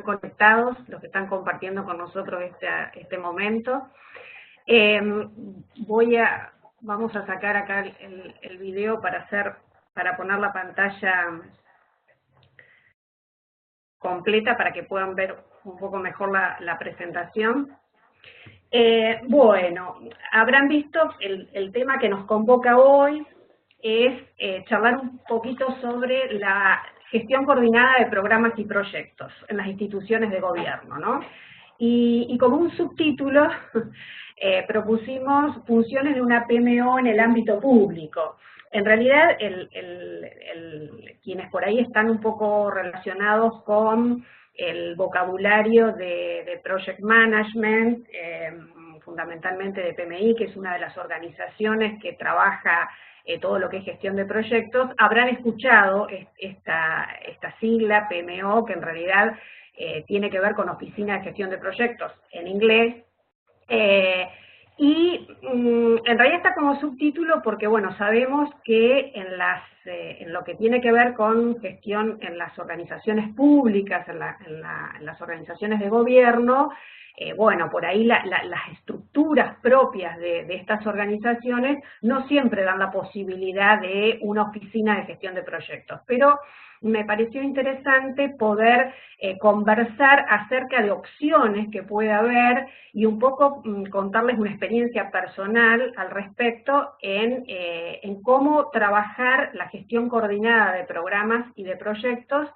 conectados, los que están compartiendo con nosotros este momento. Vamos a sacar acá el video para poner la pantalla completa para que puedan ver un poco mejor la presentación. Bueno, habrán visto el tema que nos convoca hoy es charlar un poquito sobre la gestión coordinada de programas y proyectos en las instituciones de gobierno, ¿no? Y como un subtítulo propusimos funciones de una PMO en el ámbito público. En realidad, quienes por ahí están un poco relacionados con el vocabulario de Project Management, fundamentalmente de PMI, que es una de las organizaciones que trabaja todo lo que es gestión de proyectos, habrán escuchado esta sigla PMO, que en realidad tiene que ver con Oficina de Gestión de Proyectos en inglés, y en realidad está como subtítulo porque, bueno, sabemos que en lo que tiene que ver con gestión en las organizaciones públicas, en las organizaciones de gobierno, bueno, por ahí las estructuras propias de estas organizaciones no siempre dan la posibilidad de una oficina de gestión de proyectos, pero me pareció interesante poder conversar acerca de opciones que puede haber y un poco contarles una experiencia personal al respecto en cómo trabajar la gestión coordinada de programas y de proyectos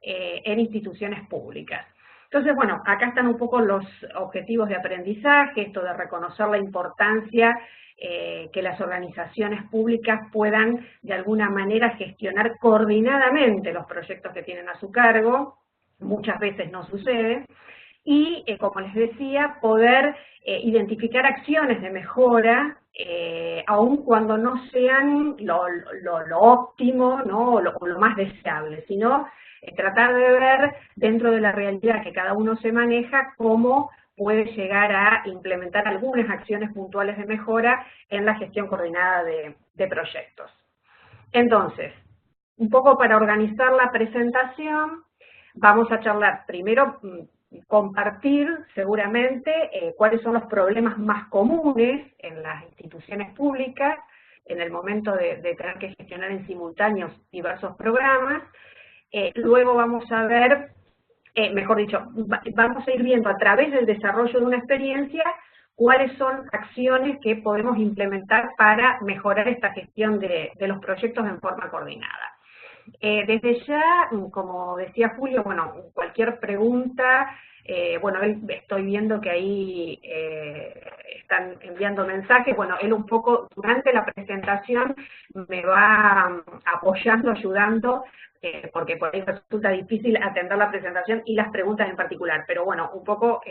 en instituciones públicas. Entonces, bueno, acá están un poco los objetivos de aprendizaje, esto de reconocer la importancia que las organizaciones públicas puedan de alguna manera gestionar coordinadamente los proyectos que tienen a su cargo, muchas veces no sucede, y como les decía, poder identificar acciones de mejora, aun cuando no sean lo óptimo, ¿no? o lo más deseable, sino tratar de ver dentro de la realidad que cada uno se maneja cómo puede llegar a implementar algunas acciones puntuales de mejora en la gestión coordinada de proyectos. Entonces, un poco para organizar la presentación, vamos a charlar primero, compartir seguramente cuáles son los problemas más comunes en las instituciones públicas en el momento de tener que gestionar en simultáneos diversos programas. Luego vamos a ver, mejor dicho, vamos a ir viendo a través del desarrollo de una experiencia cuáles son acciones que podemos implementar para mejorar esta gestión de los proyectos en forma coordinada. Desde ya, como decía Julio, bueno, cualquier pregunta, bueno, estoy viendo que ahí están enviando mensajes, bueno, él un poco durante la presentación me va apoyando, ayudando, porque por ahí resulta difícil atender la presentación y las preguntas en particular, pero bueno, un poco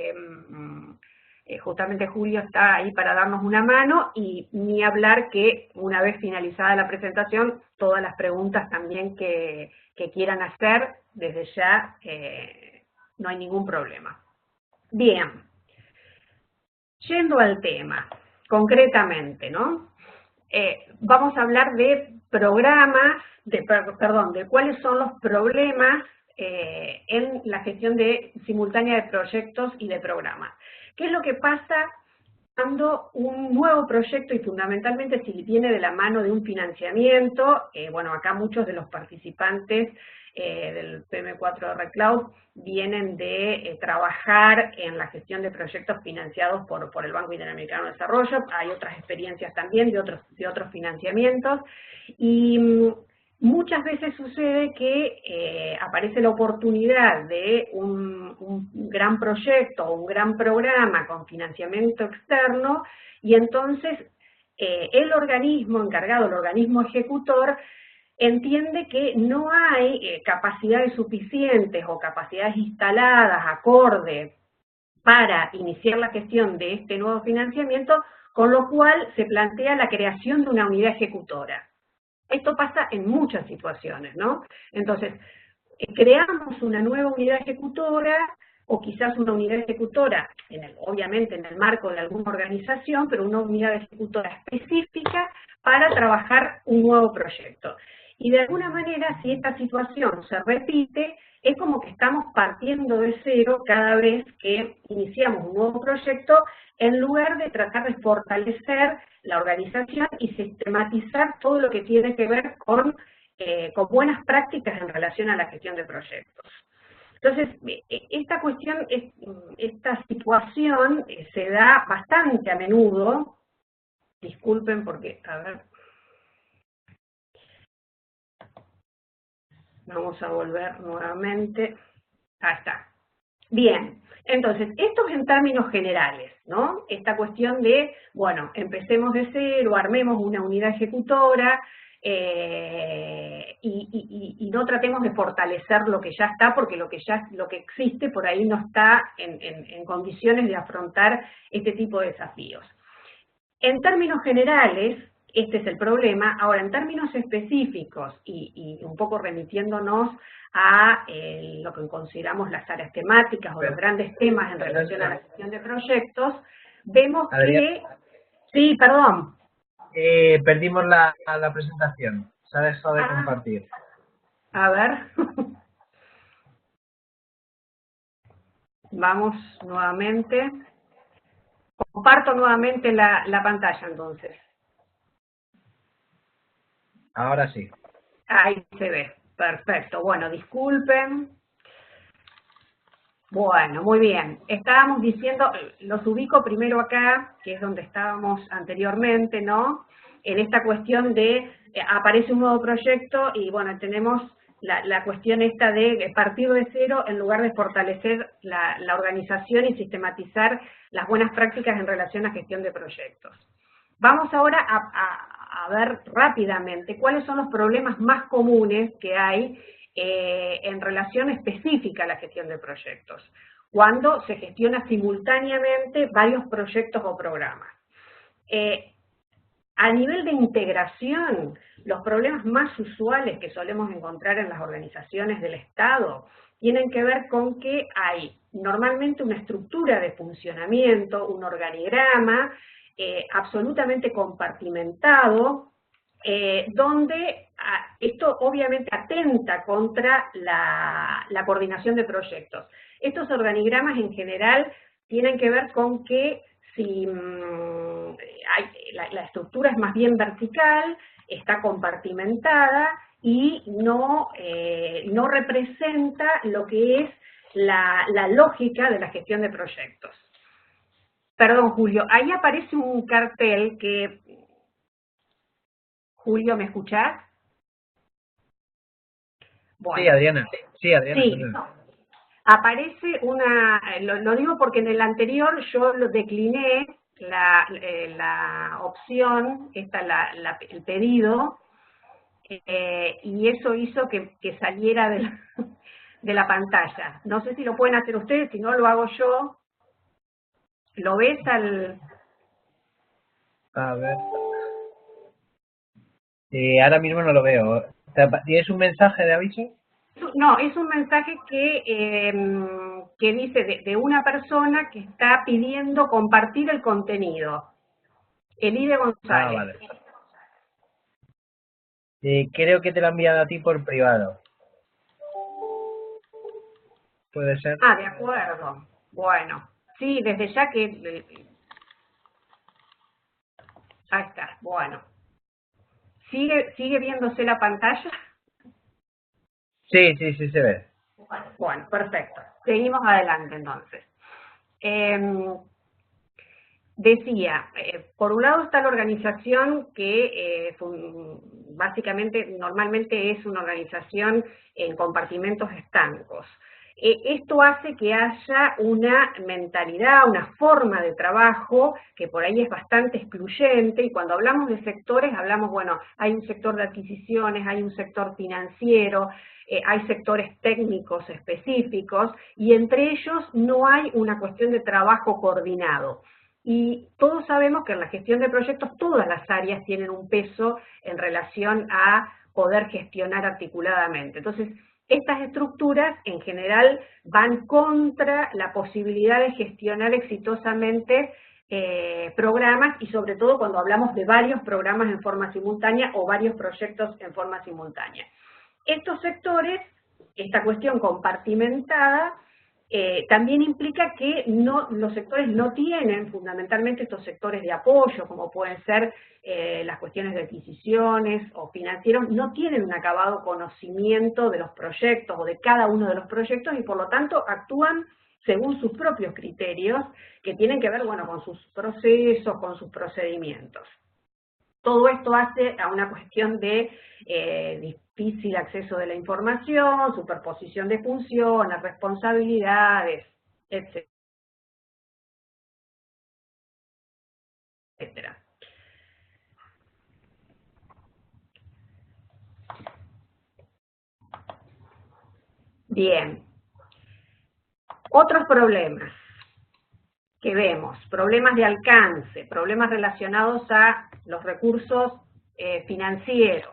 justamente Julio está ahí para darnos una mano y ni hablar que una vez finalizada la presentación, todas las preguntas también que quieran hacer, desde ya no hay ningún problema. Bien, yendo al tema, concretamente, ¿no? Vamos a hablar de programas, de cuáles son los problemas en la gestión simultánea de proyectos y de programas. ¿Qué es lo que pasa cuando un nuevo proyecto, y fundamentalmente si viene de la mano de un financiamiento? Bueno, acá muchos de los participantes del PM4 RedCloud vienen de trabajar en la gestión de proyectos financiados por el Banco Interamericano de Desarrollo. Hay otras experiencias también de otros financiamientos, y muchas veces sucede que aparece la oportunidad de un gran proyecto o un gran programa con financiamiento externo, y entonces el organismo encargado, el organismo ejecutor, entiende que no hay capacidades suficientes o capacidades instaladas acorde para iniciar la gestión de este nuevo financiamiento, con lo cual se plantea la creación de una unidad ejecutora. Esto pasa en muchas situaciones, ¿no? Entonces, creamos una nueva unidad ejecutora, o quizás una unidad ejecutora, obviamente en el marco de alguna organización, pero una unidad ejecutora específica para trabajar un nuevo proyecto. Y de alguna manera, si esta situación se repite, es como que estamos partiendo de cero cada vez que iniciamos un nuevo proyecto, en lugar de tratar de fortalecer la organización y sistematizar todo lo que tiene que ver con buenas prácticas en relación a la gestión de proyectos. Entonces, esta situación se da bastante a menudo. Disculpen porque, a ver, vamos a volver nuevamente. Ahí está. Bien, entonces, esto es en términos generales, ¿no? Esta cuestión de, bueno, empecemos de cero, armemos una unidad ejecutora, y no tratemos de fortalecer lo que ya está, porque lo que existe por ahí no está en condiciones de afrontar este tipo de desafíos. En términos generales, este es el problema. Ahora, en términos específicos, y un poco remitiéndonos a lo que consideramos las áreas temáticas o los grandes temas en relación a la gestión de proyectos, vemos que... Sí, perdón. Perdimos la presentación. Se ha dejado de compartir. A ver. Vamos nuevamente. Comparto nuevamente la pantalla, entonces. Ahora sí. Ahí se ve. Perfecto. Bueno, disculpen. Bueno, muy bien. Estábamos diciendo, los ubico primero acá, que es donde estábamos anteriormente, ¿no? En esta cuestión de, aparece un nuevo proyecto y, bueno, tenemos la cuestión esta de partir de cero en lugar de fortalecer la organización y sistematizar las buenas prácticas en relación a gestión de proyectos. Vamos ahora a ver rápidamente cuáles son los problemas más comunes que hay en relación específica a la gestión de proyectos, cuando se gestiona simultáneamente varios proyectos o programas. A nivel de integración, los problemas más usuales que solemos encontrar en las organizaciones del Estado tienen que ver con que hay normalmente una estructura de funcionamiento, un organigrama absolutamente compartimentado, donde esto obviamente atenta contra la coordinación de proyectos. Estos organigramas en general tienen que ver con que si la estructura es más bien vertical, está compartimentada y no representa lo que es la lógica de la gestión de proyectos. Perdón, Julio, ahí aparece un cartel que... Julio, ¿me escuchás? Bueno, sí, Adriana. Sí, Adriana. Sí, aparece lo digo porque en el anterior yo lo decliné la opción, el pedido, y eso hizo que saliera de la pantalla. No sé si lo pueden hacer ustedes, si no lo hago yo. ¿Lo ves al...? A ver. Ahora mismo no lo veo. ¿Tienes un mensaje de aviso? No, es un mensaje que dice de una persona que está pidiendo compartir el contenido. Elide González. Ah, vale. Creo que te lo he enviado a ti por privado. ¿Puede ser? Ah, de acuerdo. Bueno, sí, desde ya que... Ahí está, bueno. ¿Sigue viéndose la pantalla? Sí, se ve. Bueno, perfecto. Seguimos adelante entonces. Decía, por un lado está la organización que básicamente, normalmente es una organización en compartimentos estancos. Esto hace que haya una mentalidad, una forma de trabajo que por ahí es bastante excluyente, y cuando hablamos de sectores hablamos, bueno, hay un sector de adquisiciones, hay un sector financiero, hay sectores técnicos específicos, y entre ellos no hay una cuestión de trabajo coordinado. Y todos sabemos que en la gestión de proyectos todas las áreas tienen un peso en relación a poder gestionar articuladamente. Entonces, estas estructuras en general van contra la posibilidad de gestionar exitosamente programas, y sobre todo cuando hablamos de varios programas en forma simultánea o varios proyectos en forma simultánea. Estos sectores, esta cuestión compartimentada, también implica que los sectores no tienen, fundamentalmente estos sectores de apoyo, como pueden ser las cuestiones de adquisiciones o financieros, no tienen un acabado conocimiento de los proyectos o de cada uno de los proyectos, y por lo tanto actúan según sus propios criterios, que tienen que ver, bueno, con sus procesos, con sus procedimientos. Todo esto hace a una cuestión de difícil acceso de la información, superposición de funciones, responsabilidades, etcétera. Bien. Otros problemas que vemos, problemas de alcance, problemas relacionados a los recursos financieros.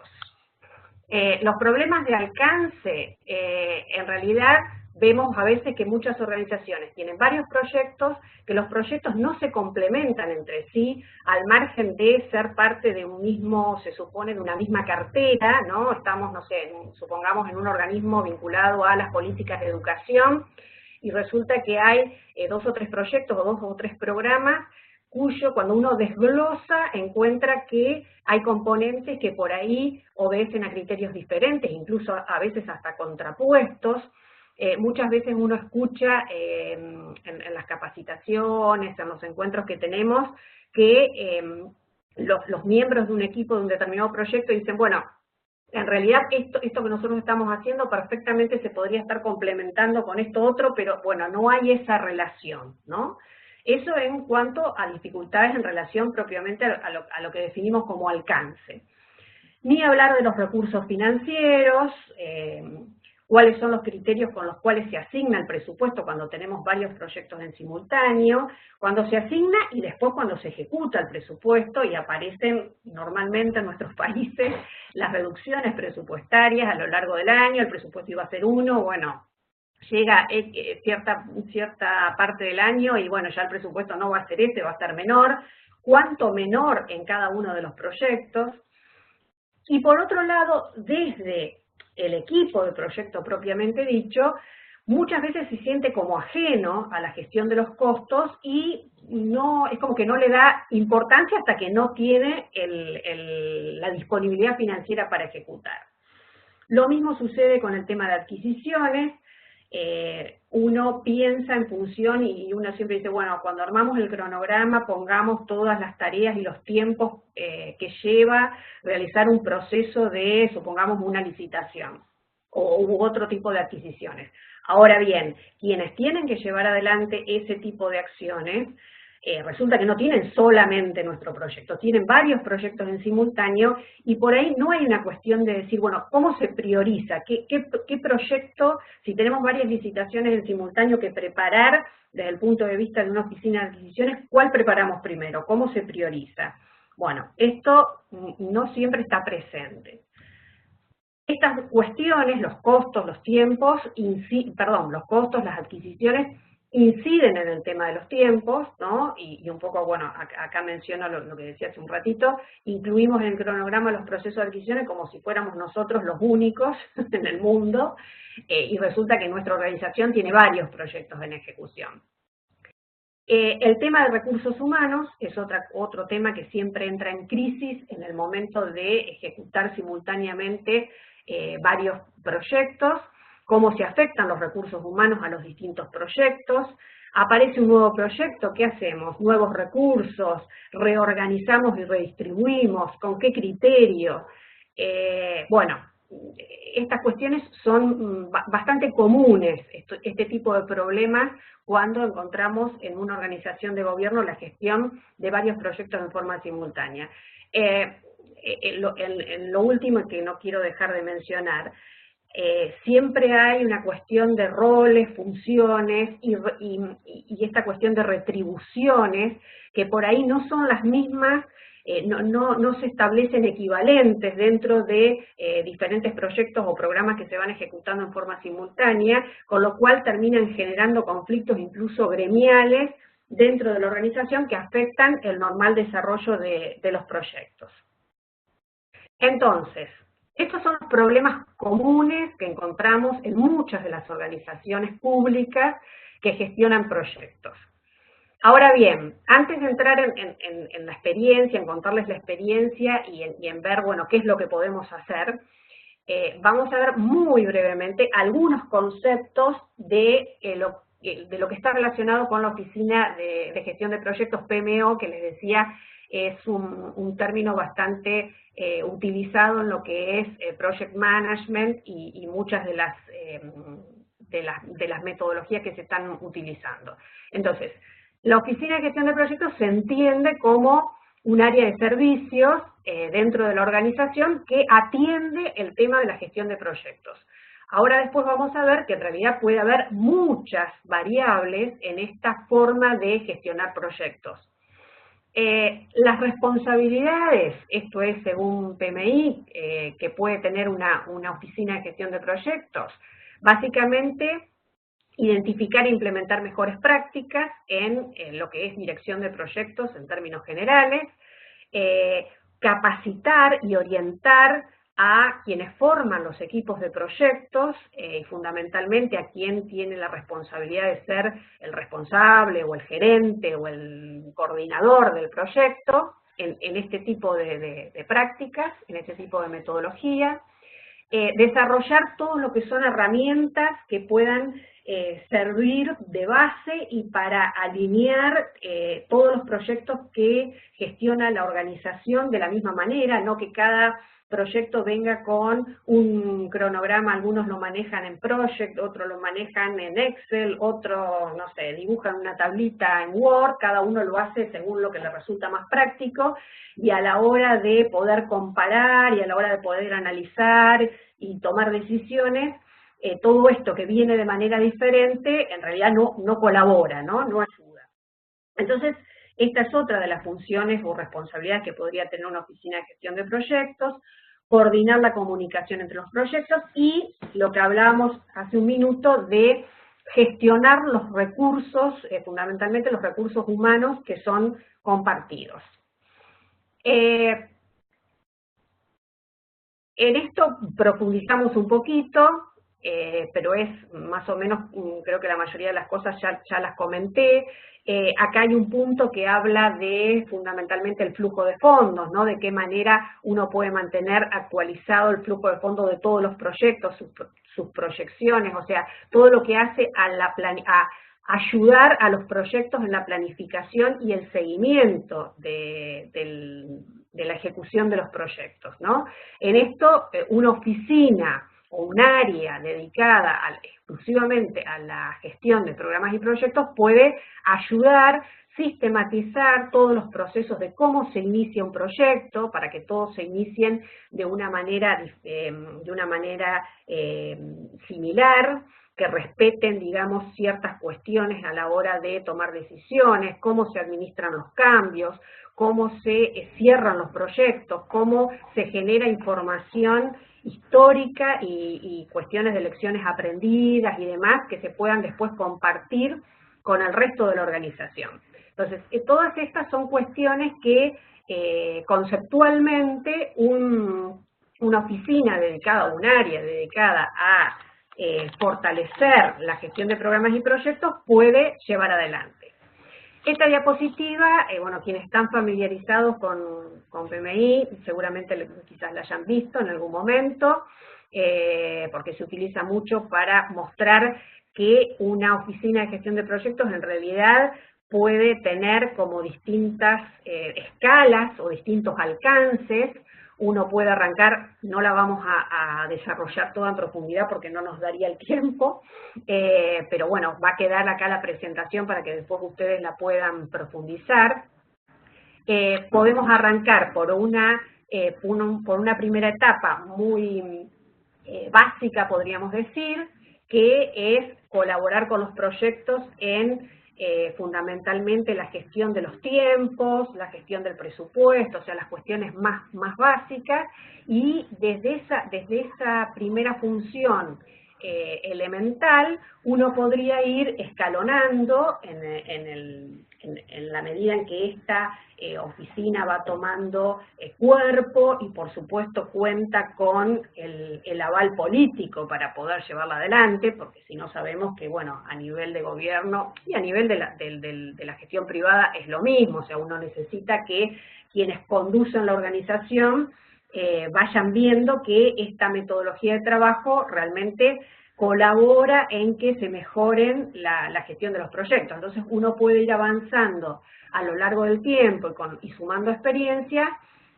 Los problemas de alcance, en realidad vemos a veces que muchas organizaciones tienen varios proyectos, que los proyectos no se complementan entre sí, al margen de ser parte de un mismo, se supone, de una misma cartera, ¿no? Estamos, no sé, supongamos en un organismo vinculado a las políticas de educación, y resulta que hay 2 o 3 proyectos o 2 o 3 programas cuyo, cuando uno desglosa, encuentra que hay componentes que por ahí obedecen a criterios diferentes, incluso a veces hasta contrapuestos. Muchas veces uno escucha en las capacitaciones, en los encuentros que tenemos, que los miembros de un equipo de un determinado proyecto dicen, bueno, en realidad esto que nosotros estamos haciendo perfectamente se podría estar complementando con esto otro, pero bueno, no hay esa relación, ¿no? Eso en cuanto a dificultades en relación propiamente a lo que definimos como alcance. Ni hablar de los recursos financieros, cuáles son los criterios con los cuales se asigna el presupuesto cuando tenemos varios proyectos en simultáneo, cuando se asigna y después cuando se ejecuta el presupuesto, y aparecen normalmente en nuestros países las reducciones presupuestarias a lo largo del año, el presupuesto iba a ser 1, bueno, llega cierta parte del año y bueno, ya el presupuesto no va a ser ese, va a estar menor, cuánto menor en cada uno de los proyectos. Y por otro lado, desde el equipo de proyecto propiamente dicho, muchas veces se siente como ajeno a la gestión de los costos y no, es como que no le da importancia hasta que no tiene la disponibilidad financiera para ejecutar. Lo mismo sucede con el tema de adquisiciones. Uno piensa en función y uno siempre dice, bueno, cuando armamos el cronograma pongamos todas las tareas y los tiempos que lleva realizar un proceso de, supongamos, una licitación u otro tipo de adquisiciones. Ahora bien, quienes tienen que llevar adelante ese tipo de acciones, resulta que no tienen solamente nuestro proyecto, tienen varios proyectos en simultáneo, y por ahí no hay una cuestión de decir, bueno, ¿cómo se prioriza? ¿Qué proyecto, si tenemos varias licitaciones en simultáneo que preparar desde el punto de vista de una oficina de adquisiciones, cuál preparamos primero? ¿Cómo se prioriza? Bueno, esto no siempre está presente. Estas cuestiones, los costos, los tiempos, los costos, las adquisiciones, inciden en el tema de los tiempos, ¿no? Y un poco, bueno, acá menciono lo que decía hace un ratito, incluimos en el cronograma los procesos de adquisiciones como si fuéramos nosotros los únicos en el mundo, y resulta que nuestra organización tiene varios proyectos en ejecución. El tema de recursos humanos es otro tema que siempre entra en crisis en el momento de ejecutar simultáneamente varios proyectos. Cómo se afectan los recursos humanos a los distintos proyectos. Aparece un nuevo proyecto, ¿qué hacemos? Nuevos recursos, reorganizamos y redistribuimos, ¿con qué criterio? Bueno, estas cuestiones son bastante comunes, este tipo de problemas, cuando encontramos en una organización de gobierno la gestión de varios proyectos en forma simultánea. Lo último que no quiero dejar de mencionar, siempre hay una cuestión de roles, funciones y esta cuestión de retribuciones que por ahí no son las mismas, no se establecen equivalentes dentro de diferentes proyectos o programas que se van ejecutando en forma simultánea, con lo cual terminan generando conflictos incluso gremiales dentro de la organización que afectan el normal desarrollo de los proyectos. Entonces, estos son los problemas comunes que encontramos en muchas de las organizaciones públicas que gestionan proyectos. Ahora bien, antes de entrar en la experiencia, en contarles la experiencia y en ver, bueno, qué es lo que podemos hacer, vamos a ver muy brevemente algunos conceptos de lo que está relacionado con la Oficina de Gestión de Proyectos, PMO, que les decía es un término bastante utilizado en lo que es Project Management y muchas de las metodologías que se están utilizando. Entonces, la Oficina de Gestión de Proyectos se entiende como un área de servicios dentro de la organización que atiende el tema de la gestión de proyectos. Ahora después vamos a ver que en realidad puede haber muchas variables en esta forma de gestionar proyectos. Las responsabilidades, esto es según PMI, que puede tener una oficina de gestión de proyectos, básicamente identificar e implementar mejores prácticas en lo que es dirección de proyectos en términos generales, capacitar y orientar a quienes forman los equipos de proyectos, fundamentalmente a quien tiene la responsabilidad de ser el responsable o el gerente o el coordinador del proyecto en este tipo de prácticas, en este tipo de metodología, desarrollar todo lo que son herramientas que puedan servir de base y para alinear todos los proyectos que gestiona la organización de la misma manera, no que cada proyecto venga con un cronograma, algunos lo manejan en Project, otros lo manejan en Excel, otros, no sé, dibujan una tablita en Word, cada uno lo hace según lo que le resulta más práctico, y a la hora de poder comparar y a la hora de poder analizar y tomar decisiones, todo esto que viene de manera diferente en realidad no colabora, no ayuda. Entonces, esta es otra de las funciones o responsabilidades que podría tener una oficina de gestión de proyectos, coordinar la comunicación entre los proyectos y lo que hablábamos hace un minuto de gestionar los recursos, fundamentalmente los recursos humanos que son compartidos. En esto profundizamos un poquito, pero es más o menos, creo que la mayoría de las cosas ya las comenté. Acá hay un punto que habla de fundamentalmente el flujo de fondos, ¿no? De qué manera uno puede mantener actualizado el flujo de fondos de todos los proyectos, sus proyecciones, o sea, todo lo que hace a ayudar a los proyectos en la planificación y el seguimiento de la ejecución de los proyectos, ¿no? En esto, una oficina o un área dedicada exclusivamente a la gestión de programas y proyectos puede ayudar, sistematizar todos los procesos de cómo se inicia un proyecto, para que todos se inicien de una manera similar, que respeten, digamos, ciertas cuestiones a la hora de tomar decisiones, cómo se administran los cambios, cómo se cierran los proyectos, cómo se genera información histórica y cuestiones de lecciones aprendidas y demás que se puedan después compartir con el resto de la organización. Entonces, todas estas son cuestiones que conceptualmente una oficina dedicada, un área dedicada a fortalecer la gestión de programas y proyectos puede llevar adelante. Esta diapositiva, bueno, quienes están familiarizados con PMI, seguramente quizás la hayan visto en algún momento, porque se utiliza mucho para mostrar que una oficina de gestión de proyectos en realidad puede tener como distintas escalas o distintos alcances. Uno puede arrancar, no la vamos a desarrollar toda en profundidad porque no nos daría el tiempo, pero bueno, va a quedar acá la presentación para que después ustedes la puedan profundizar. Podemos arrancar por una primera etapa muy básica, podríamos decir, que es colaborar con los proyectos en fundamentalmente la gestión de los tiempos, la gestión del presupuesto, o sea, las cuestiones más básicas, y desde esa primera función elemental, uno podría ir escalonando en la medida en que esta oficina va tomando cuerpo y por supuesto cuenta con el aval político para poder llevarla adelante, porque si no sabemos que, bueno, a nivel de gobierno y a nivel de la gestión privada es lo mismo, o sea, uno necesita que quienes conducen la organización vayan viendo que esta metodología de trabajo realmente colabora en que se mejoren la gestión de los proyectos. Entonces uno puede ir avanzando a lo largo del tiempo y sumando experiencias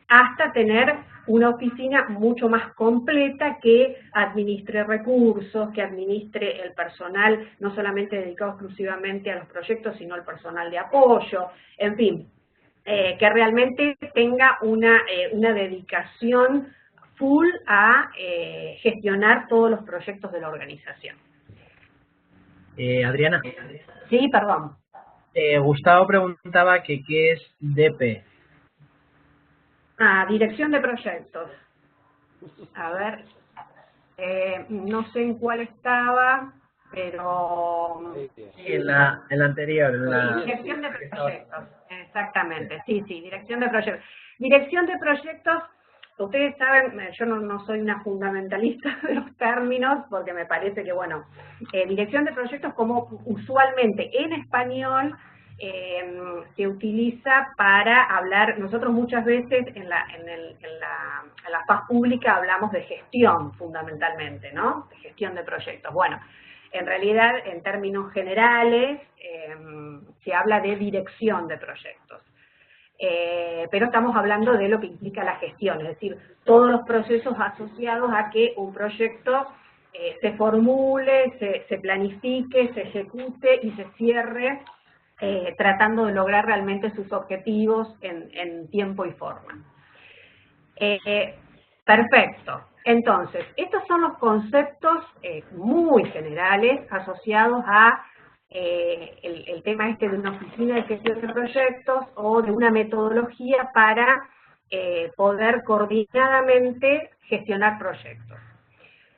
hasta tener una oficina mucho más completa que administre recursos, que administre el personal no solamente dedicado exclusivamente a los proyectos, sino el personal de apoyo, en fin, que realmente tenga una dedicación full a gestionar todos los proyectos de la organización. Adriana. Sí, perdón. Gustavo preguntaba que qué es DP. Dirección de proyectos. A ver, no sé en cuál estaba, pero... En la anterior. Dirección de proyectos, exactamente, sí, dirección de proyectos. Dirección de proyectos, ustedes saben, yo no soy una fundamentalista de los términos, porque me parece que, bueno, dirección de proyectos como usualmente en español se utiliza para hablar, nosotros muchas veces en la faz pública hablamos de gestión fundamentalmente, ¿no? De gestión de proyectos. Bueno, en realidad, en términos generales, se habla de dirección de proyectos. Pero estamos hablando de lo que implica la gestión, es decir, todos los procesos asociados a que un proyecto se formule, se planifique, se ejecute y se cierre, tratando de lograr realmente sus objetivos en tiempo y forma. Perfecto. Entonces, estos son los conceptos muy generales asociados a el tema este de una oficina de gestión de proyectos o de una metodología para poder coordinadamente gestionar proyectos.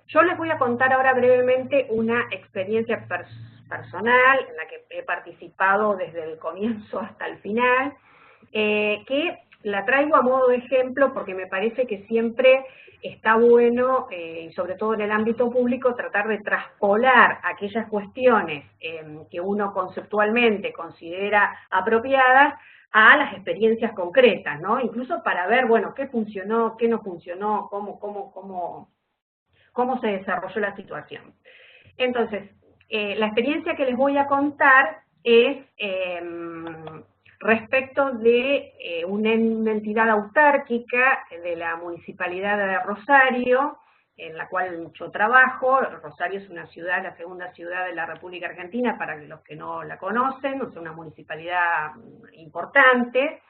Yo les voy a contar ahora brevemente una experiencia personal en la que he participado desde el comienzo hasta el final, que la traigo a modo de ejemplo porque me parece que siempre está bueno, y sobre todo en el ámbito público, tratar de traspolar aquellas cuestiones que uno conceptualmente considera apropiadas a las experiencias concretas, ¿no? Incluso para ver, bueno, qué funcionó, qué no funcionó, cómo se desarrolló la situación. Entonces, la experiencia que les voy a contar es respecto de una entidad autárquica de la Municipalidad de Rosario, en la cual yo trabajo. Rosario es una ciudad, la segunda ciudad de la República Argentina, para los que no la conocen, es una municipalidad importante.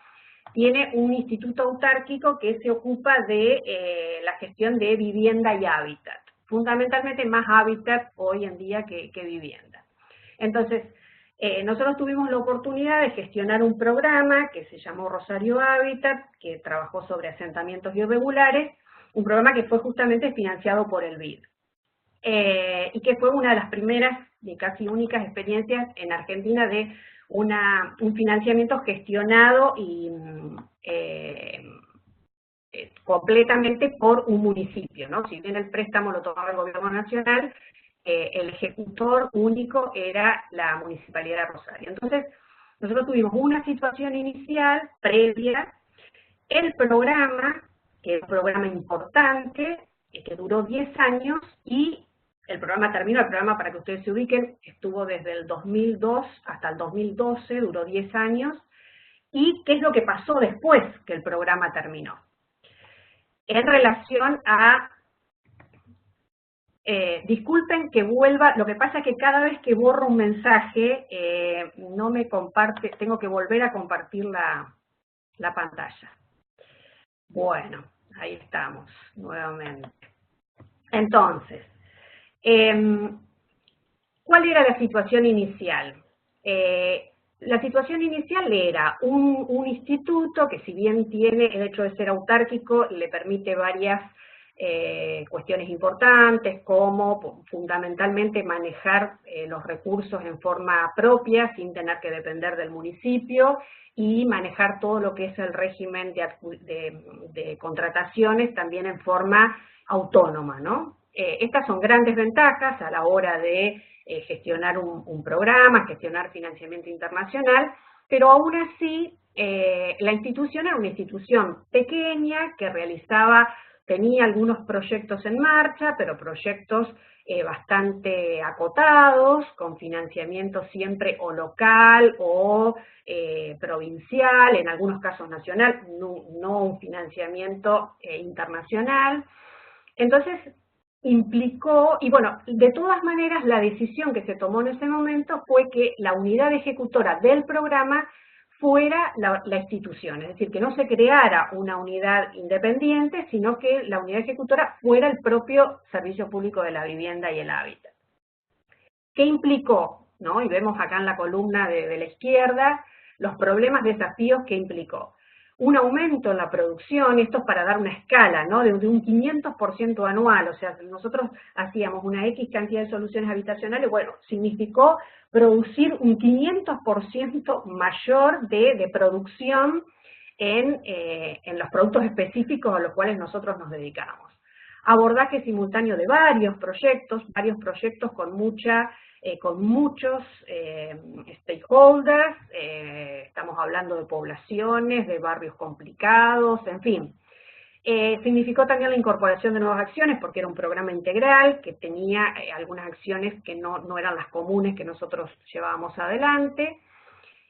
Tiene un instituto autárquico que se ocupa de la gestión de vivienda y hábitat, fundamentalmente más hábitat hoy en día que vivienda. Entonces, nosotros tuvimos la oportunidad de gestionar un programa que se llamó Rosario Hábitat, que trabajó sobre asentamientos irregulares, un programa que fue justamente financiado por el BID, y que fue una de las primeras y casi únicas experiencias en Argentina de un financiamiento gestionado y completamente por un municipio, ¿no? Si bien el préstamo lo tomaba el gobierno nacional, el ejecutor único era la Municipalidad de Rosario. Entonces, nosotros tuvimos una situación inicial, previa, el programa, que es un programa importante, que duró 10 años, y el programa terminó. El programa, para que ustedes se ubiquen, estuvo desde el 2002 hasta el 2012, duró 10 años. ¿Y qué es lo que pasó después que el programa terminó? En relación a... disculpen que vuelva, lo que pasa es que cada vez que borro un mensaje, no me comparte, tengo que volver a compartir la pantalla. Bueno, ahí estamos, nuevamente. Entonces, ¿cuál era la situación inicial? La situación inicial era un instituto que, si bien tiene el hecho de ser autárquico, le permite varias cuestiones importantes como fundamentalmente manejar los recursos en forma propia sin tener que depender del municipio y manejar todo lo que es el régimen de contrataciones también en forma autónoma, ¿no? Estas son grandes ventajas a la hora de gestionar un programa, gestionar financiamiento internacional, pero aún así la institución era una institución pequeña que tenía algunos proyectos en marcha, pero proyectos bastante acotados, con financiamiento siempre o local o provincial, en algunos casos nacional, no un financiamiento internacional. Entonces implicó, y bueno, de todas maneras la decisión que se tomó en ese momento fue que la unidad ejecutora del programa fuera la institución, es decir, que no se creara una unidad independiente, sino que la unidad ejecutora fuera el propio Servicio Público de la Vivienda y el Hábitat. ¿Qué implicó? ¿No? Y vemos acá en la columna de la izquierda los problemas, desafíos que implicó. Un aumento en la producción, esto es para dar una escala, ¿no? De un 500% anual, o sea, nosotros hacíamos una X cantidad de soluciones habitacionales, bueno, significó producir un 500% mayor de producción en los productos específicos a los cuales nosotros nos dedicamos. Abordaje simultáneo de varios proyectos con muchos stakeholders, estamos hablando de poblaciones, de barrios complicados, en fin. Significó también la incorporación de nuevas acciones, porque era un programa integral que tenía algunas acciones que no eran las comunes que nosotros llevábamos adelante,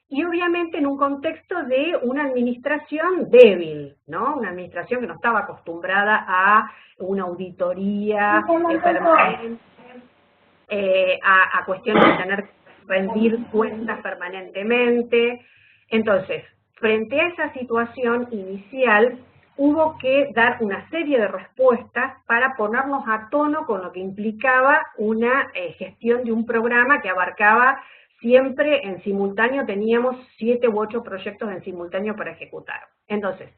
y obviamente en un contexto de una administración débil, ¿no? Una administración que no estaba acostumbrada a una auditoría permanente, a cuestiones de tener que rendir cuentas permanentemente. Entonces, frente a esa situación inicial, hubo que dar una serie de respuestas para ponernos a tono con lo que implicaba una gestión de un programa que abarcaba siempre en simultáneo, teníamos 7 u 8 proyectos en simultáneo para ejecutar. Entonces,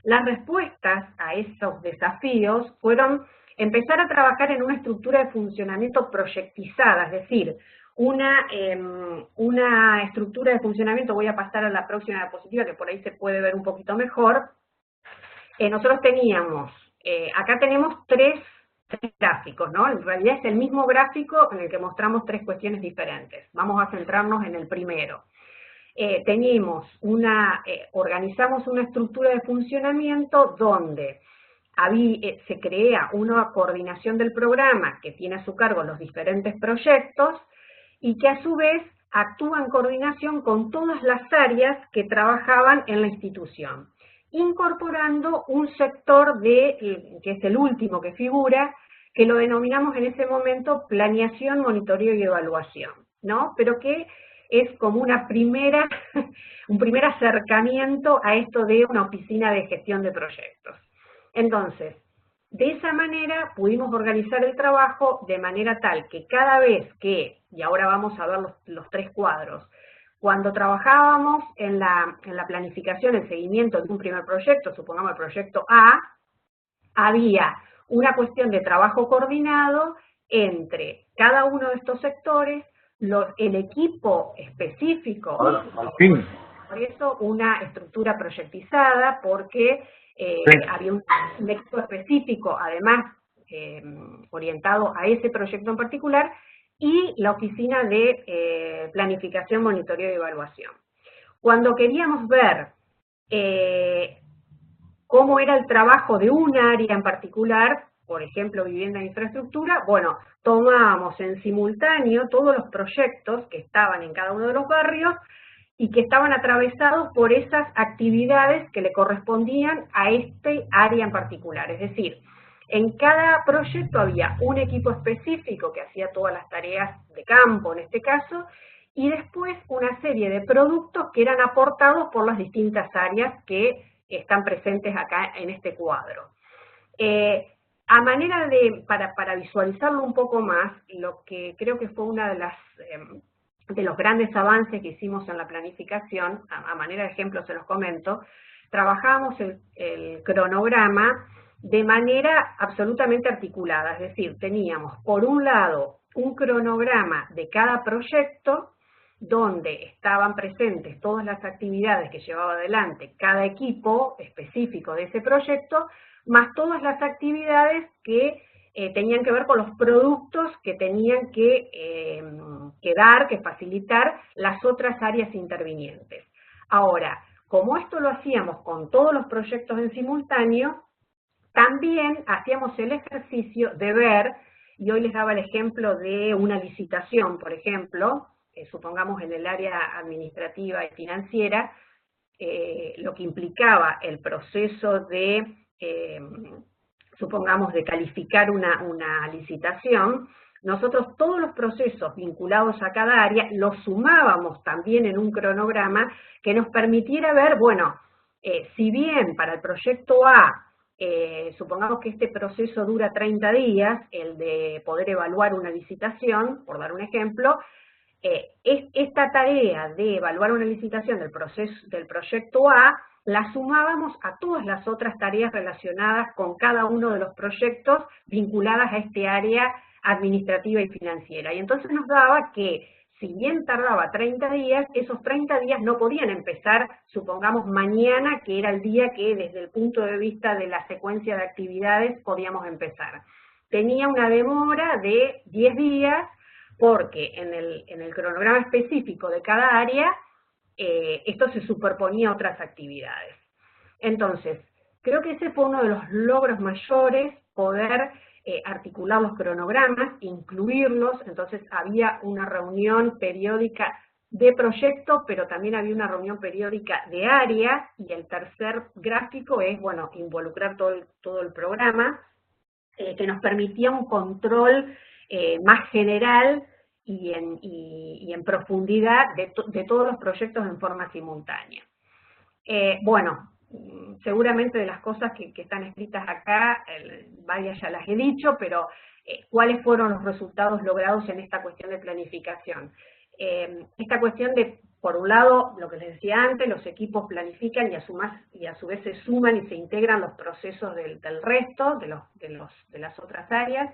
las respuestas a esos desafíos fueron empezar a trabajar en una estructura de funcionamiento proyectizada, es decir, una estructura de funcionamiento, voy a pasar a la próxima diapositiva que por ahí se puede ver un poquito mejor. Nosotros teníamos, acá tenemos tres gráficos, ¿no? En realidad es el mismo gráfico en el que mostramos 3 cuestiones diferentes. Vamos a centrarnos en el primero. Organizamos una estructura de funcionamiento donde se crea una coordinación del programa que tiene a su cargo los diferentes proyectos y que a su vez actúa en coordinación con todas las áreas que trabajaban en la institución, incorporando un sector que es el último que figura, que lo denominamos en ese momento planeación, monitoreo y evaluación, ¿no? Pero que es como un primer acercamiento a esto de una oficina de gestión de proyectos. Entonces, de esa manera pudimos organizar el trabajo de manera tal que cada vez que, y ahora vamos a ver los 3 cuadros, cuando trabajábamos en la planificación, el seguimiento de un primer proyecto, supongamos el proyecto A, había una cuestión de trabajo coordinado entre cada uno de estos sectores, el equipo específico, por eso una estructura proyectizada, porque había un equipo específico, además orientado a ese proyecto en particular, y la oficina de planificación, monitoreo y evaluación. Cuando queríamos ver cómo era el trabajo de un área en particular, por ejemplo, vivienda e infraestructura, bueno, tomábamos en simultáneo todos los proyectos que estaban en cada uno de los barrios y que estaban atravesados por esas actividades que le correspondían a este área en particular. Es decir, en cada proyecto había un equipo específico que hacía todas las tareas de campo, en este caso, y después una serie de productos que eran aportados por las distintas áreas que están presentes acá en este cuadro. A manera para visualizarlo un poco más, lo que creo que fue una de los grandes avances que hicimos en la planificación, a manera de ejemplo se los comento, trabajamos el cronograma de manera absolutamente articulada, es decir, teníamos por un lado un cronograma de cada proyecto, donde estaban presentes todas las actividades que llevaba adelante cada equipo específico de ese proyecto, más todas las actividades que tenían que ver con los productos que tenían que dar, que facilitar las otras áreas intervinientes. Ahora, como esto lo hacíamos con todos los proyectos en simultáneo, también hacíamos el ejercicio de ver, y hoy les daba el ejemplo de una licitación, por ejemplo, supongamos en el área administrativa y financiera, lo que implicaba el proceso de, supongamos, de calificar una licitación, nosotros todos los procesos vinculados a cada área los sumábamos también en un cronograma que nos permitiera ver, bueno, si bien para el proyecto A, supongamos que este proceso dura 30 días, el de poder evaluar una licitación, por dar un ejemplo, esta tarea de evaluar una licitación del proyecto A, la sumábamos a todas las otras tareas relacionadas con cada uno de los proyectos vinculadas a este área administrativa y financiera. Y entonces nos daba que, si bien tardaba 30 días, esos 30 días no podían empezar, supongamos, mañana, que era el día que desde el punto de vista de la secuencia de actividades podíamos empezar. Tenía una demora de 10 días, porque en el cronograma específico de cada área, esto se superponía a otras actividades. Entonces, creo que ese fue uno de los logros mayores, poder articular los cronogramas, incluirlos. Entonces había una reunión periódica de proyecto, pero también había una reunión periódica de área, y el tercer gráfico es, bueno, involucrar todo el programa, que nos permitía un control más general y en profundidad de todos los proyectos en forma simultánea. Bueno, seguramente de las cosas que están escritas acá, varias ya las he dicho, pero ¿cuáles fueron los resultados logrados en esta cuestión de planificación? Esta cuestión de, por un lado, lo que les decía antes, los equipos planifican y a su vez se suman y se integran los procesos del resto, de las otras áreas.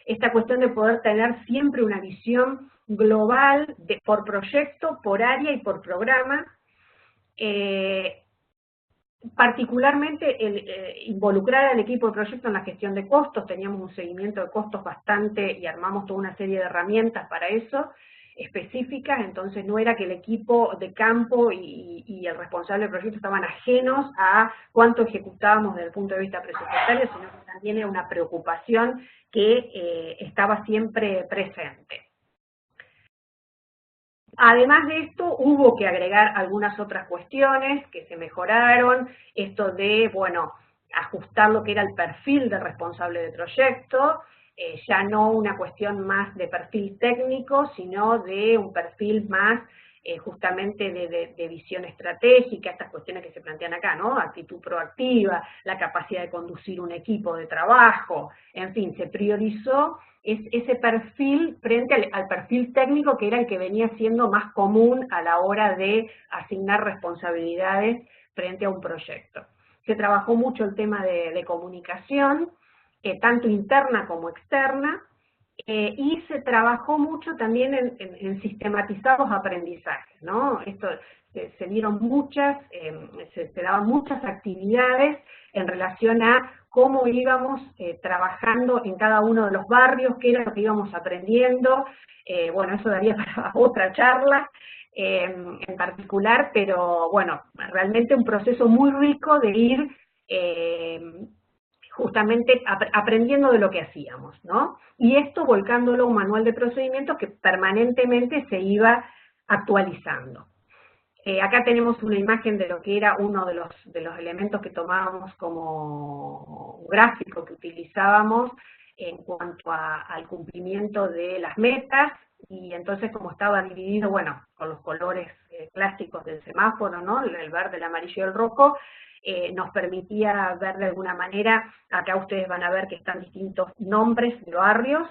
Esta cuestión de poder tener siempre una visión global por proyecto, por área y por programa. Particularmente involucrar al equipo de proyecto en la gestión de costos. Teníamos un seguimiento de costos bastante, y armamos toda una serie de herramientas para eso, específicas. Entonces no era que el equipo de campo y el responsable del proyecto estaban ajenos a cuánto ejecutábamos desde el punto de vista presupuestario, sino que también era una preocupación que estaba siempre presente. Además de esto, hubo que agregar algunas otras cuestiones que se mejoraron, esto de, bueno, ajustar lo que era el perfil del responsable de proyecto, ya no una cuestión más de perfil técnico, sino de un perfil más justamente de visión estratégica, estas cuestiones que se plantean acá, ¿no? Actitud proactiva, la capacidad de conducir un equipo de trabajo, en fin, se priorizó ese perfil frente al perfil técnico, que era el que venía siendo más común a la hora de asignar responsabilidades frente a un proyecto. Se trabajó mucho el tema de comunicación, tanto interna como externa, y se trabajó mucho también en sistematizar los aprendizajes, ¿no? Esto, se dieron se daban muchas actividades en relación a cómo íbamos trabajando en cada uno de los barrios, qué era lo que íbamos aprendiendo. Bueno, eso daría para otra charla en particular, pero bueno, realmente un proceso muy rico de ir justamente aprendiendo de lo que hacíamos, ¿no? Y esto volcándolo a un manual de procedimientos que permanentemente se iba actualizando. Acá tenemos una imagen de lo que era uno de los elementos que tomábamos como gráfico que utilizábamos en cuanto al cumplimiento de las metas, y entonces como estaba dividido, bueno, con los colores clásicos del semáforo, ¿no? El verde, el amarillo y el rojo, nos permitía ver de alguna manera, acá ustedes van a ver que están distintos nombres de barrios,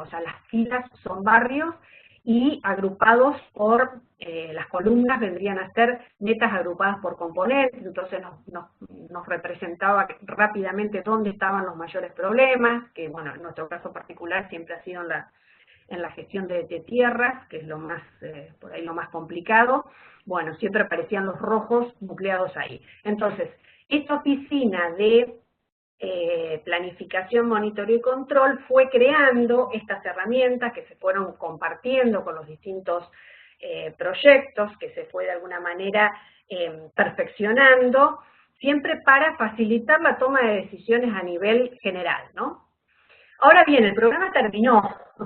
o sea, las filas son barrios, y agrupados por, las columnas vendrían a ser metas agrupadas por componentes, entonces nos representaba rápidamente dónde estaban los mayores problemas, que bueno, en nuestro caso particular siempre ha sido en la gestión de tierras, que es lo más, por ahí lo más complicado. Bueno, siempre aparecían los rojos nucleados ahí. Entonces, esta oficina de planificación, monitoreo y control fue creando estas herramientas que se fueron compartiendo con los distintos proyectos, que se fue de alguna manera perfeccionando, siempre para facilitar la toma de decisiones a nivel general, ¿no? Ahora bien, el programa terminó,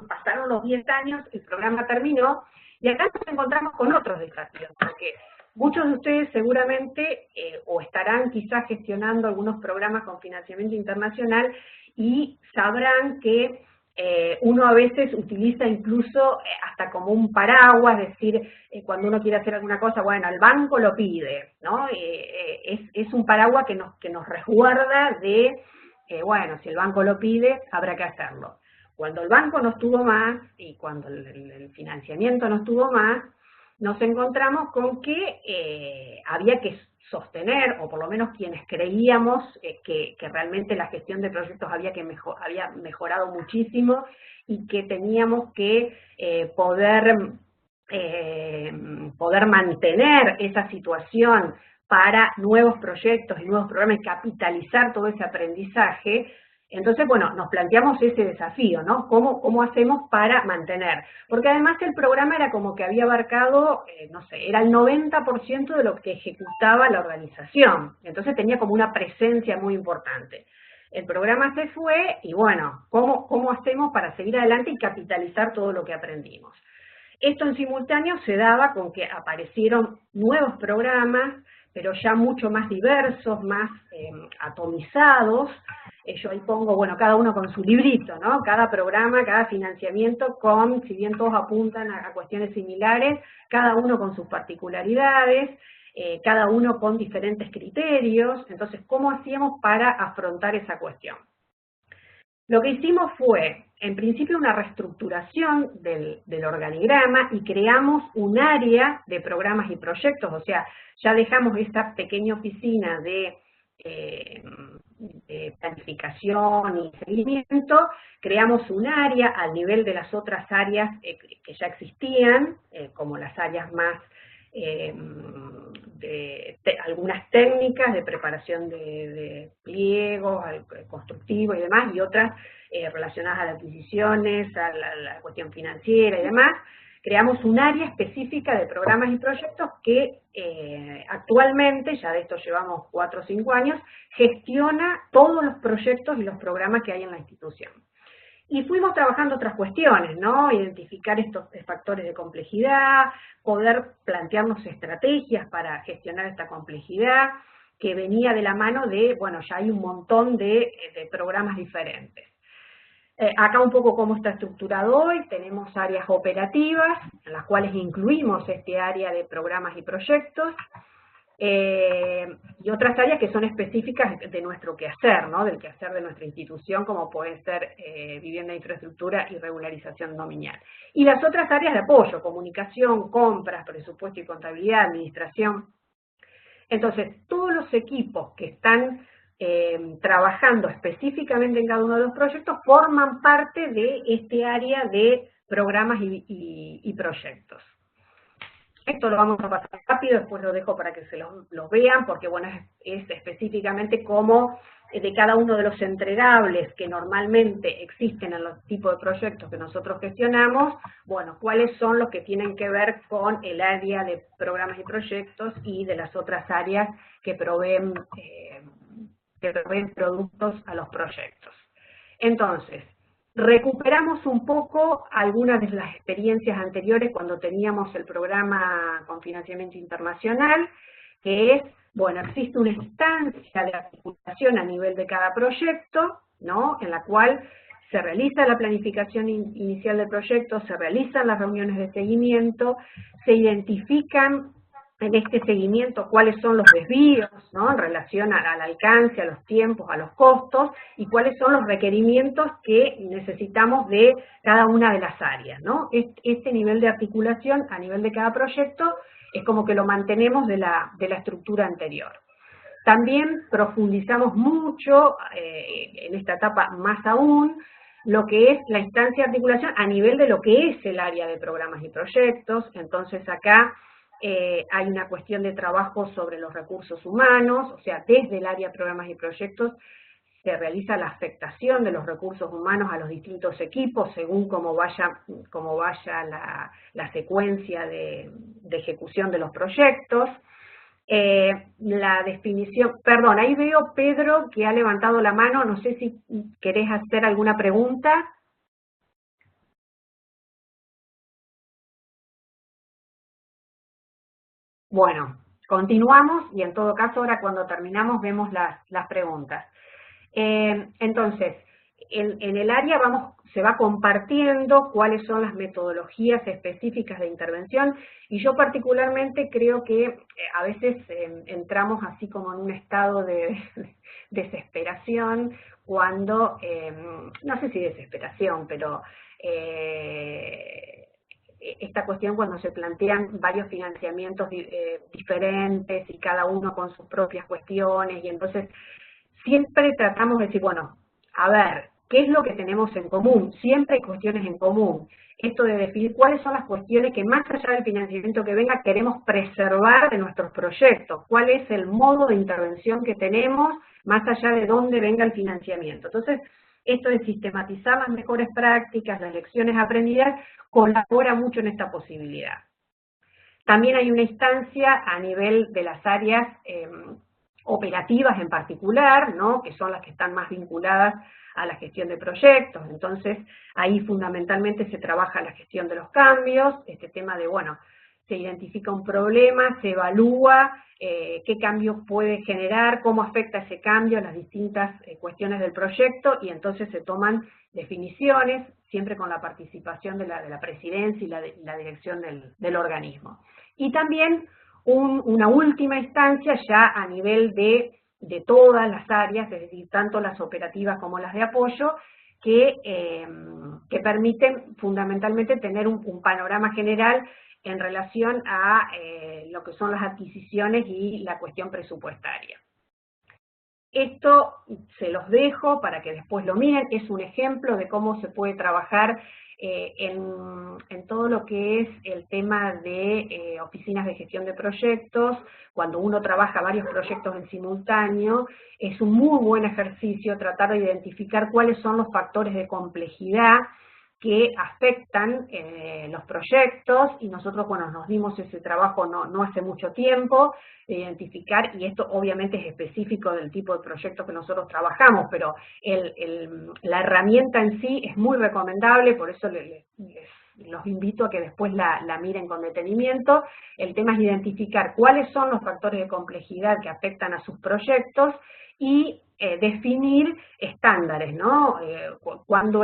pasaron los 10 años, el programa terminó, y acá nos encontramos con otros desafíos, porque muchos de ustedes seguramente o estarán quizás gestionando algunos programas con financiamiento internacional y sabrán que uno a veces utiliza incluso hasta como un paraguas, es decir, cuando uno quiere hacer alguna cosa, bueno, el banco lo pide, ¿no? Es un paraguas que nos resguarda de, bueno, si el banco lo pide, habrá que hacerlo. Cuando el banco no estuvo más y cuando el financiamiento no estuvo más, nos encontramos con que había que sostener, o por lo menos quienes creíamos que realmente la gestión de proyectos había mejorado muchísimo y que teníamos que poder mantener esa situación para nuevos proyectos y nuevos programas y capitalizar todo ese aprendizaje. Entonces, bueno, nos planteamos ese desafío, ¿no? ¿Cómo hacemos para mantener? Porque además el programa era como que había abarcado, no sé, era el 90% de lo que ejecutaba la organización. Entonces tenía como una presencia muy importante. El programa se fue y bueno, ¿cómo hacemos para seguir adelante y capitalizar todo lo que aprendimos? Esto en simultáneo se daba con que aparecieron nuevos programas, pero ya mucho más diversos, más atomizados. Yo ahí pongo, bueno, cada uno con su librito, ¿no? Cada programa, cada financiamiento con, si bien todos apuntan a cuestiones similares, cada uno con sus particularidades, cada uno con diferentes criterios. Entonces, ¿cómo hacíamos para afrontar esa cuestión? Lo que hicimos fue, en principio, una reestructuración del organigrama y creamos un área de programas y proyectos, o sea, ya dejamos esta pequeña oficina de planificación y seguimiento, creamos un área al nivel de las otras áreas que ya existían, como las áreas más algunas técnicas de preparación de pliegos, constructivos y demás, y otras relacionadas a las adquisiciones, a la cuestión financiera y demás. Creamos un área específica de programas y proyectos que actualmente, ya de esto llevamos 4 o 5 años, gestiona todos los proyectos y los programas que hay en la institución. Y fuimos trabajando otras cuestiones, ¿no? Identificar estos factores de complejidad, poder plantearnos estrategias para gestionar esta complejidad, que venía de la mano de, bueno, ya hay un montón de programas diferentes. Acá un poco cómo está estructurado hoy, tenemos áreas operativas, en las cuales incluimos este área de programas y proyectos, y otras áreas que son específicas de nuestro quehacer, ¿no? Del quehacer de nuestra institución, como puede ser vivienda, infraestructura y regularización dominial. Y las otras áreas de apoyo, comunicación, compras, presupuesto y contabilidad, administración. Entonces, todos los equipos que están trabajando específicamente en cada uno de los proyectos forman parte de este área de programas y proyectos. Esto lo vamos a pasar rápido, después lo dejo para que se los vean, porque bueno, es específicamente cómo de cada uno de los entregables que normalmente existen en los tipos de proyectos que nosotros gestionamos, bueno, cuáles son los que tienen que ver con el área de programas y proyectos y de las otras áreas que proveen productos a los proyectos. Entonces, recuperamos un poco algunas de las experiencias anteriores cuando teníamos el programa con financiamiento internacional, que es, bueno, existe una instancia de articulación a nivel de cada proyecto, ¿no? En la cual se realiza la planificación inicial del proyecto, se realizan las reuniones de seguimiento, se identifican en este seguimiento cuáles son los desvíos, ¿no?, en relación al alcance, a los tiempos, a los costos, y cuáles son los requerimientos que necesitamos de cada una de las áreas, ¿no? Este nivel de articulación a nivel de cada proyecto es como que lo mantenemos de la estructura anterior. También profundizamos mucho, en esta etapa más aún, lo que es la instancia de articulación a nivel de lo que es el área de programas y proyectos. Entonces acá hay una cuestión de trabajo sobre los recursos humanos, o sea, desde el área de programas y proyectos se realiza la afectación de los recursos humanos a los distintos equipos según cómo vaya la secuencia de ejecución de los proyectos. La definición, perdón, ahí veo Pedro que ha levantado la mano, no sé si querés hacer alguna pregunta. Bueno, continuamos y en todo caso ahora cuando terminamos vemos las preguntas. Entonces, en el área se va compartiendo cuáles son las metodologías específicas de intervención, y yo particularmente creo que a veces entramos así como en un estado de desesperación cuando, no sé si desesperación, pero esta cuestión cuando se plantean varios financiamientos diferentes y cada uno con sus propias cuestiones, y entonces siempre tratamos de decir, bueno, a ver, ¿qué es lo que tenemos en común? Siempre hay cuestiones en común. Esto de definir cuáles son las cuestiones que más allá del financiamiento que venga queremos preservar de nuestros proyectos, cuál es el modo de intervención que tenemos más allá de dónde venga el financiamiento. Entonces, esto de sistematizar las mejores prácticas, las lecciones aprendidas, colabora mucho en esta posibilidad. También hay una instancia a nivel de las áreas operativas en particular, ¿no?, que son las que están más vinculadas a la gestión de proyectos. Entonces, ahí fundamentalmente se trabaja la gestión de los cambios, este tema de, bueno, se identifica un problema, se evalúa qué cambio puede generar, cómo afecta ese cambio a las distintas cuestiones del proyecto, y entonces se toman definiciones, siempre con la participación de la presidencia y la dirección del organismo. Y también una última instancia ya a nivel de todas las áreas, es decir, tanto las operativas como las de apoyo, que permiten fundamentalmente tener un panorama general en relación a lo que son las adquisiciones y la cuestión presupuestaria. Esto se los dejo para que después lo miren, es un ejemplo de cómo se puede trabajar en todo lo que es el tema de oficinas de gestión de proyectos. Cuando uno trabaja varios proyectos en simultáneo, es un muy buen ejercicio tratar de identificar cuáles son los factores de complejidad que afectan los proyectos, y nosotros, bueno, nos dimos ese trabajo no hace mucho tiempo, de identificar, y esto obviamente es específico del tipo de proyectos que nosotros trabajamos, pero la herramienta en sí es muy recomendable, por eso los invito a que después la miren con detenimiento. El tema es identificar cuáles son los factores de complejidad que afectan a sus proyectos y definir estándares, ¿no? Cuando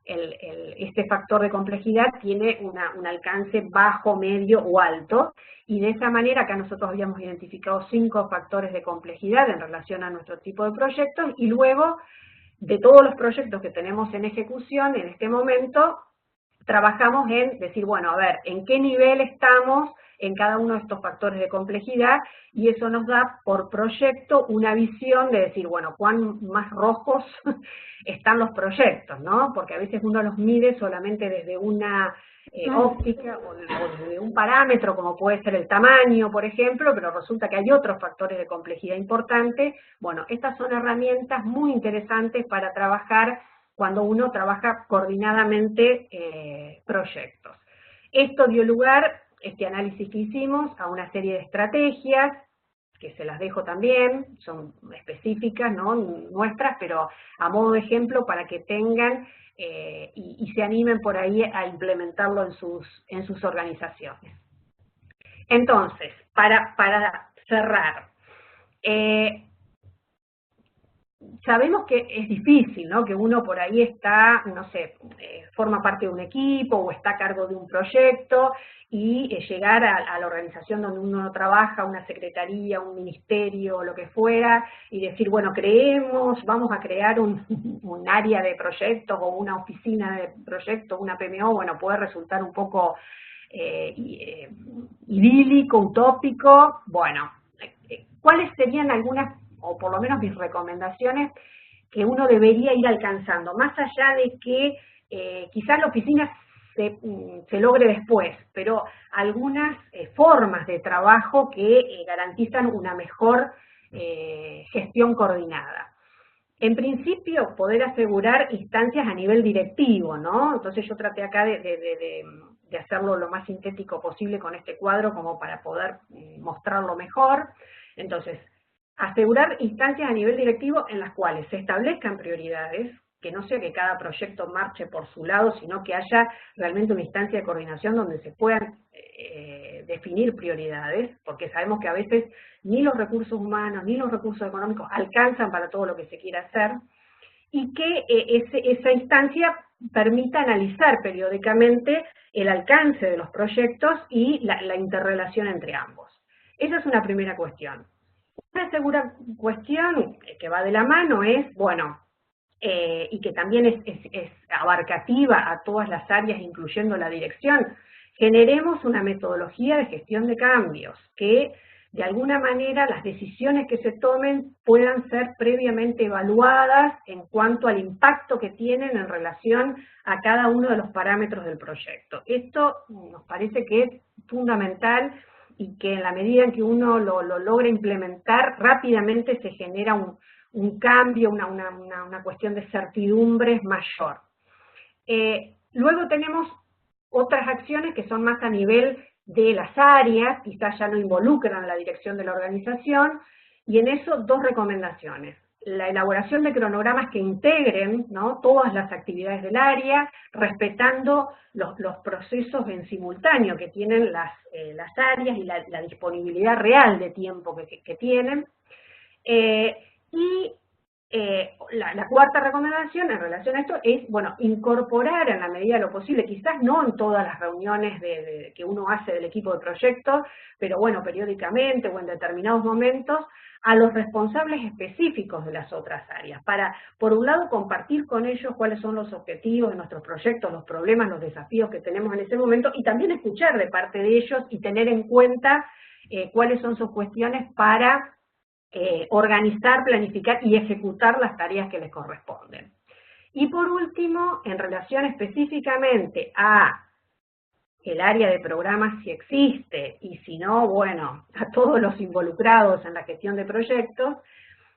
este factor de complejidad tiene un alcance bajo, medio o alto, y de esa manera acá nosotros habíamos identificado 5 factores de complejidad en relación a nuestro tipo de proyectos, y luego de todos los proyectos que tenemos en ejecución en este momento, trabajamos en decir, bueno, a ver, ¿en qué nivel estamos en cada uno de estos factores de complejidad? Y eso nos da por proyecto una visión de decir, bueno, cuán más rojos están los proyectos, ¿no? Porque a veces uno los mide solamente desde una óptica o desde un parámetro, como puede ser el tamaño, por ejemplo, pero resulta que hay otros factores de complejidad importantes. Bueno, estas son herramientas muy interesantes para trabajar cuando uno trabaja coordinadamente proyectos. Esto dio lugar, este análisis que hicimos, a una serie de estrategias, que se las dejo también, son específicas, ¿no?, nuestras, pero a modo de ejemplo para que tengan y se animen por ahí a implementarlo en sus organizaciones. Entonces, para cerrar, sabemos que es difícil, ¿no? Que uno por ahí está, no sé, forma parte de un equipo o está a cargo de un proyecto y llegar a la organización donde uno trabaja, una secretaría, un ministerio, o lo que fuera, y decir, bueno, vamos a crear un área de proyectos o una oficina de proyectos, una PMO, bueno, puede resultar un poco idílico, utópico. Bueno, ¿cuáles serían algunas, o por lo menos mis recomendaciones, que uno debería ir alcanzando? Más allá de que quizás la oficina se logre después, pero algunas formas de trabajo que garantizan una mejor gestión coordinada. En principio, poder asegurar instancias a nivel directivo, ¿no? Entonces yo traté acá de hacerlo lo más sintético posible con este cuadro como para poder mostrarlo mejor. Entonces, asegurar instancias a nivel directivo en las cuales se establezcan prioridades, que no sea que cada proyecto marche por su lado, sino que haya realmente una instancia de coordinación donde se puedan definir prioridades, porque sabemos que a veces ni los recursos humanos ni los recursos económicos alcanzan para todo lo que se quiera hacer, y que esa instancia permita analizar periódicamente el alcance de los proyectos y la interrelación entre ambos. Esa es una primera cuestión. Una segunda cuestión que va de la mano es, bueno, y que también es abarcativa a todas las áreas, incluyendo la dirección, generemos una metodología de gestión de cambios, que de alguna manera las decisiones que se tomen puedan ser previamente evaluadas en cuanto al impacto que tienen en relación a cada uno de los parámetros del proyecto. Esto nos parece que es fundamental y que en la medida en que uno lo logra implementar, rápidamente se genera un cambio, una cuestión de certidumbre mayor. Luego tenemos otras acciones que son más a nivel de las áreas, quizás ya no involucran a la dirección de la organización, y en eso dos recomendaciones. La elaboración de cronogramas que integren, ¿no?, todas las actividades del área, respetando los procesos en simultáneo que tienen las áreas y la disponibilidad real de tiempo que tienen. La cuarta recomendación en relación a esto es, bueno, incorporar en la medida de lo posible, quizás no en todas las reuniones que uno hace del equipo de proyectos, pero bueno, periódicamente o en determinados momentos, a los responsables específicos de las otras áreas, para, por un lado, compartir con ellos cuáles son los objetivos de nuestros proyectos, los problemas, los desafíos que tenemos en ese momento, y también escuchar de parte de ellos y tener en cuenta cuáles son sus cuestiones para organizar, planificar y ejecutar las tareas que les corresponden. Y por último, en relación específicamente a el área de programas, si existe, y si no, bueno, a todos los involucrados en la gestión de proyectos,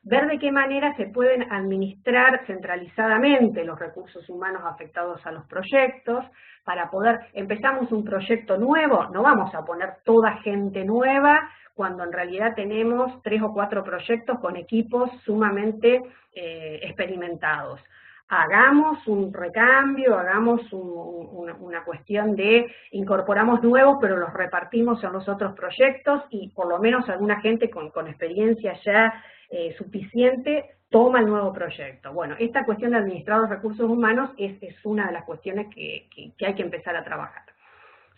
ver de qué manera se pueden administrar centralizadamente los recursos humanos afectados a los proyectos, para poder, empezamos un proyecto nuevo, no vamos a poner toda gente nueva, cuando en realidad tenemos 3 o 4 proyectos con equipos sumamente experimentados. Hagamos un recambio, hagamos una cuestión de incorporamos nuevos, pero los repartimos en los otros proyectos y por lo menos alguna gente con experiencia ya suficiente toma el nuevo proyecto. Bueno, esta cuestión de administrar los recursos humanos es una de las cuestiones que hay que empezar a trabajar.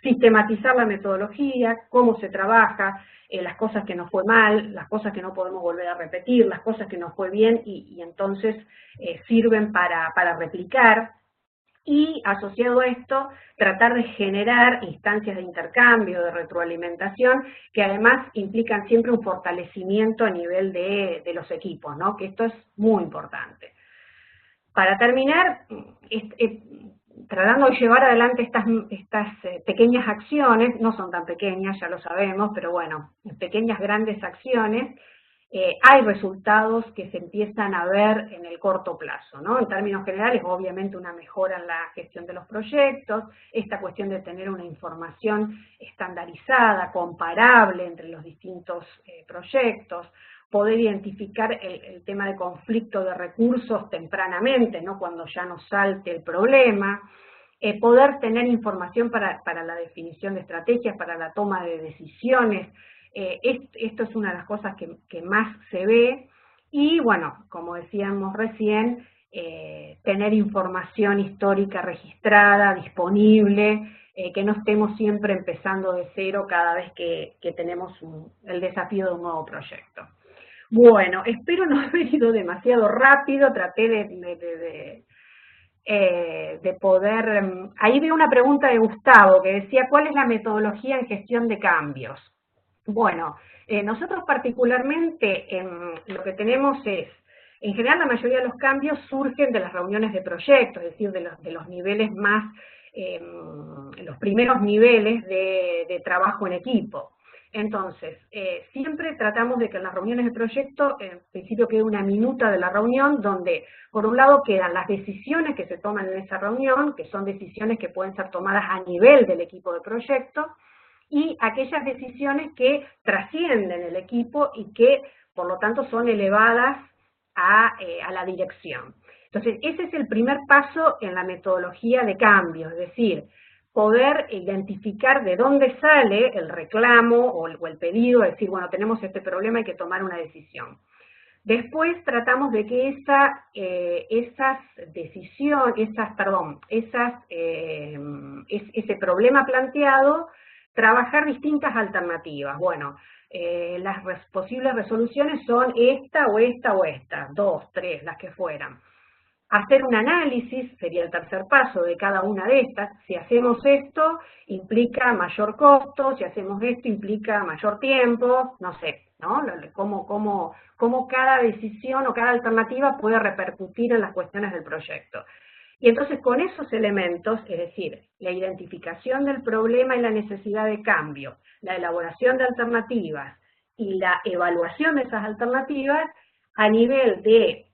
Sistematizar la metodología, cómo se trabaja, las cosas que nos fue mal, las cosas que no podemos volver a repetir, las cosas que nos fue bien y entonces sirven para replicar. Y asociado a esto, tratar de generar instancias de intercambio, de retroalimentación, que además implican siempre un fortalecimiento a nivel de los equipos, ¿no?, que esto es muy importante. Para terminar, tratando de llevar adelante estas pequeñas acciones, no son tan pequeñas, ya lo sabemos, pero bueno, pequeñas grandes acciones, hay resultados que se empiezan a ver en el corto plazo, ¿no? En términos generales, obviamente una mejora en la gestión de los proyectos, esta cuestión de tener una información estandarizada, comparable entre los distintos proyectos, poder identificar el tema de conflicto de recursos tempranamente, ¿no?, cuando ya nos salte el problema, poder tener información para la definición de estrategias, para la toma de decisiones. Esto es una de las cosas que más se ve, Y bueno, como decíamos recién, tener información histórica registrada, disponible, que no estemos siempre empezando de cero cada vez que tenemos el desafío de un nuevo proyecto. Bueno, espero no haber ido demasiado rápido, traté de poder... Ahí veo una pregunta de Gustavo que decía, ¿cuál es la metodología en gestión de cambios? Bueno, nosotros particularmente lo que tenemos es, en general la mayoría de los cambios surgen de las reuniones de proyectos, es decir, de los niveles más, los primeros niveles de trabajo en equipo. Entonces, siempre tratamos de que en las reuniones de proyecto, en principio quede una minuta de la reunión, donde por un lado quedan las decisiones que se toman en esa reunión, que son decisiones que pueden ser tomadas a nivel del equipo de proyecto, y aquellas decisiones que trascienden el equipo y que, por lo tanto, son elevadas a la dirección. Entonces, ese es el primer paso en la metodología de cambio, es decir, poder identificar de dónde sale el reclamo o el pedido, decir, bueno, tenemos este problema, hay que tomar una decisión. Después tratamos de que ese problema planteado, trabajar distintas alternativas. Bueno, las posibles resoluciones son esta o esta o esta, 2, 3, las que fueran. Hacer un análisis, sería el tercer paso de cada una de estas. Si hacemos esto, implica mayor costo, si hacemos esto, implica mayor tiempo, no sé, ¿no? Cómo cada decisión o cada alternativa puede repercutir en las cuestiones del proyecto. Y entonces con esos elementos, es decir, la identificación del problema y la necesidad de cambio, la elaboración de alternativas y la evaluación de esas alternativas, a nivel de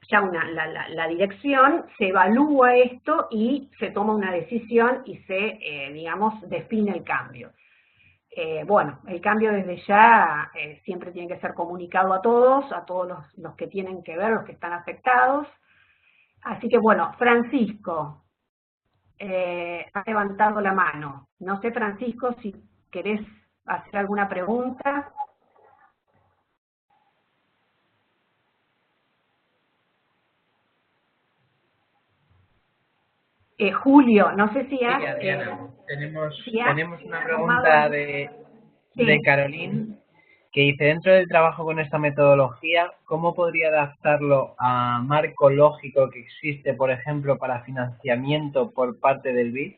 ya la dirección, se evalúa esto y se toma una decisión y se, digamos, define el cambio. Bueno, el cambio desde ya siempre tiene que ser comunicado a todos los que tienen que ver, los que están afectados. Así que bueno, Francisco ha levantado la mano. No sé, Francisco, si querés hacer alguna pregunta. Julio, no sé si has... Sí, Adriana, tenemos una tomado... pregunta de Caroline, que dice, dentro del trabajo con esta metodología, ¿cómo podría adaptarlo a marco lógico que existe, por ejemplo, para financiamiento por parte del BID?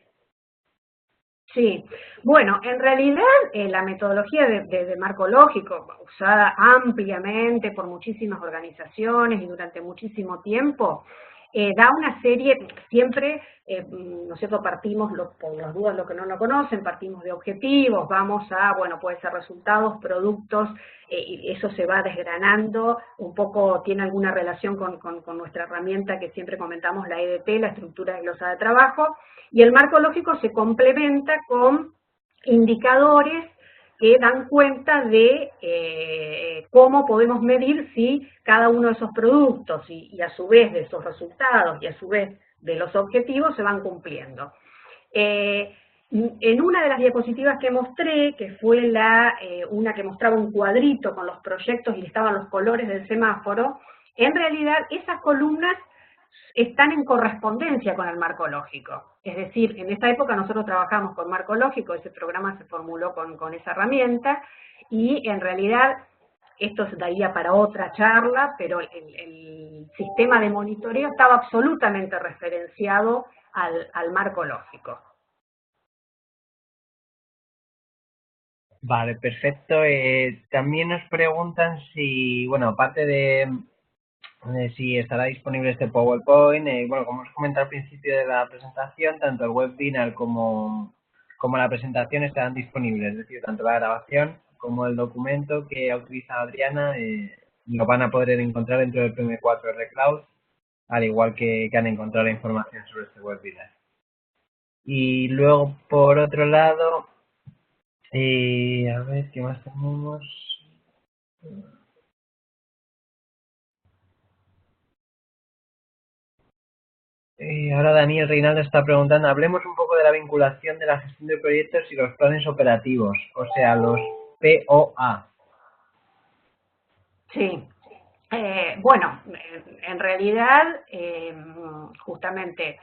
Sí, bueno, en realidad la metodología de marco lógico, usada ampliamente por muchísimas organizaciones y durante muchísimo tiempo, da una serie, siempre, ¿no es cierto?, partimos, por las dudas los que no lo conocen, partimos de objetivos, vamos a, bueno, puede ser resultados, productos, y eso se va desgranando, un poco tiene alguna relación con nuestra herramienta que siempre comentamos, la EDT, la estructura desglosada de trabajo, y el marco lógico se complementa con indicadores que dan cuenta de cómo podemos medir si cada uno de esos productos y a su vez de esos resultados y a su vez de los objetivos se van cumpliendo. En una de las diapositivas que mostré, que fue una que mostraba un cuadrito con los proyectos y estaban los colores del semáforo, en realidad esas columnas están en correspondencia con el marco lógico. Es decir, en esta época nosotros trabajamos con marco lógico, ese programa se formuló con esa herramienta, y en realidad esto se daría para otra charla, pero el sistema de monitoreo estaba absolutamente referenciado al marco lógico. Vale, perfecto. También nos preguntan si, bueno, aparte de si estará disponible este PowerPoint, bueno, como os comenté al principio de la presentación, tanto el webinar como la presentación estarán disponibles, es decir, tanto la grabación como el documento que ha utilizado Adriana lo van a poder encontrar dentro del PM4R Cloud, al igual que han encontrado la información sobre este webinar. Y luego, por otro lado, a ver, ¿qué más tenemos? Ahora Daniel Reinaldo está preguntando, hablemos un poco de la vinculación de la gestión de proyectos y los planes operativos, o sea, los POA. Sí. Bueno, en realidad, justamente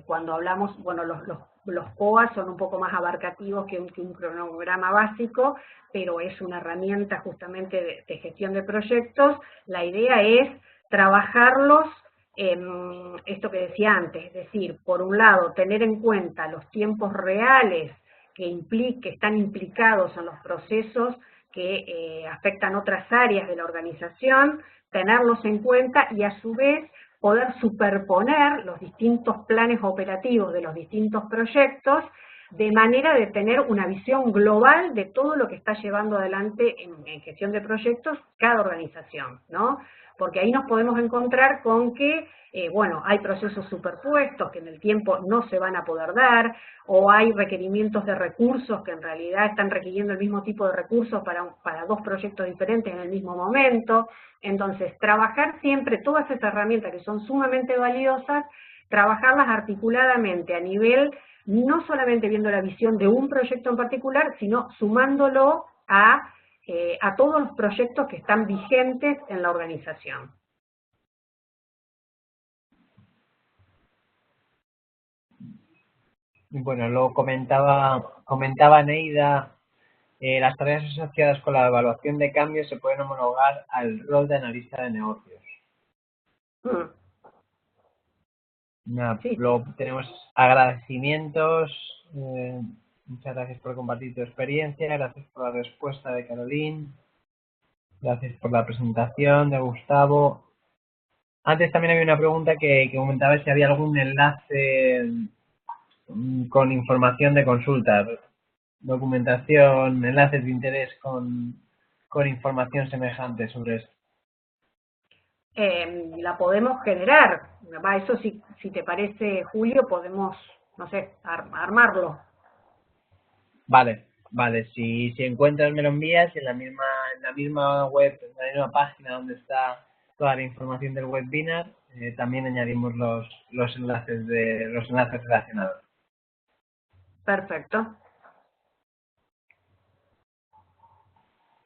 cuando hablamos, bueno, los POA son un poco más abarcativos que un cronograma básico, pero es una herramienta justamente de gestión de proyectos. La idea es trabajarlos en esto que decía antes, es decir, por un lado, tener en cuenta los tiempos reales que están implicados en los procesos que afectan otras áreas de la organización, tenerlos en cuenta y a su vez poder superponer los distintos planes operativos de los distintos proyectos de manera de tener una visión global de todo lo que está llevando adelante en gestión de proyectos cada organización, ¿no? Porque ahí nos podemos encontrar con que, bueno, hay procesos superpuestos que en el tiempo no se van a poder dar, o hay requerimientos de recursos que en realidad están requiriendo el mismo tipo de recursos para dos proyectos diferentes en el mismo momento. Entonces, trabajar siempre todas esas herramientas que son sumamente valiosas, trabajarlas articuladamente a nivel, no solamente viendo la visión de un proyecto en particular, sino sumándolo a todos los proyectos que están vigentes en la organización. Bueno, luego comentaba Neida, las tareas asociadas con la evaluación de cambios se pueden homologar al rol de analista de negocios. Sí, Luego tenemos agradecimientos. Muchas gracias por compartir tu experiencia. Gracias por la respuesta de Caroline. Gracias por la presentación de Gustavo. Antes también había una pregunta que comentaba si había algún enlace con información de consulta, documentación, enlaces de interés con información semejante sobre esto. La podemos generar. Eso si te parece, Julio, podemos, no sé, armarlo. Vale, si encuentras me lo envías y en la misma web, en la misma página donde está toda la información del webinar, también añadimos los enlaces relacionados. Perfecto.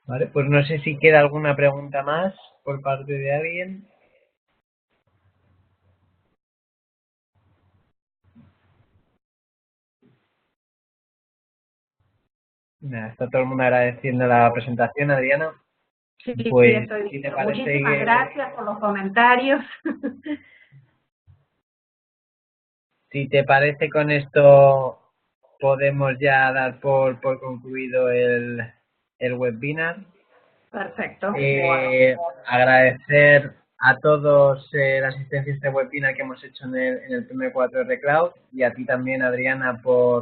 Vale, pues no sé si queda alguna pregunta más por parte de alguien. Nada, está todo el mundo agradeciendo la presentación, Adriana. Sí, Pues estoy si te viendo. parece Muchísimas que gracias por los comentarios. si te parece con esto podemos ya dar por concluido el webinar. Perfecto. Agradecer a todos la asistencia a este webinar que hemos hecho en el primer 4R Cloud y a ti también, Adriana, por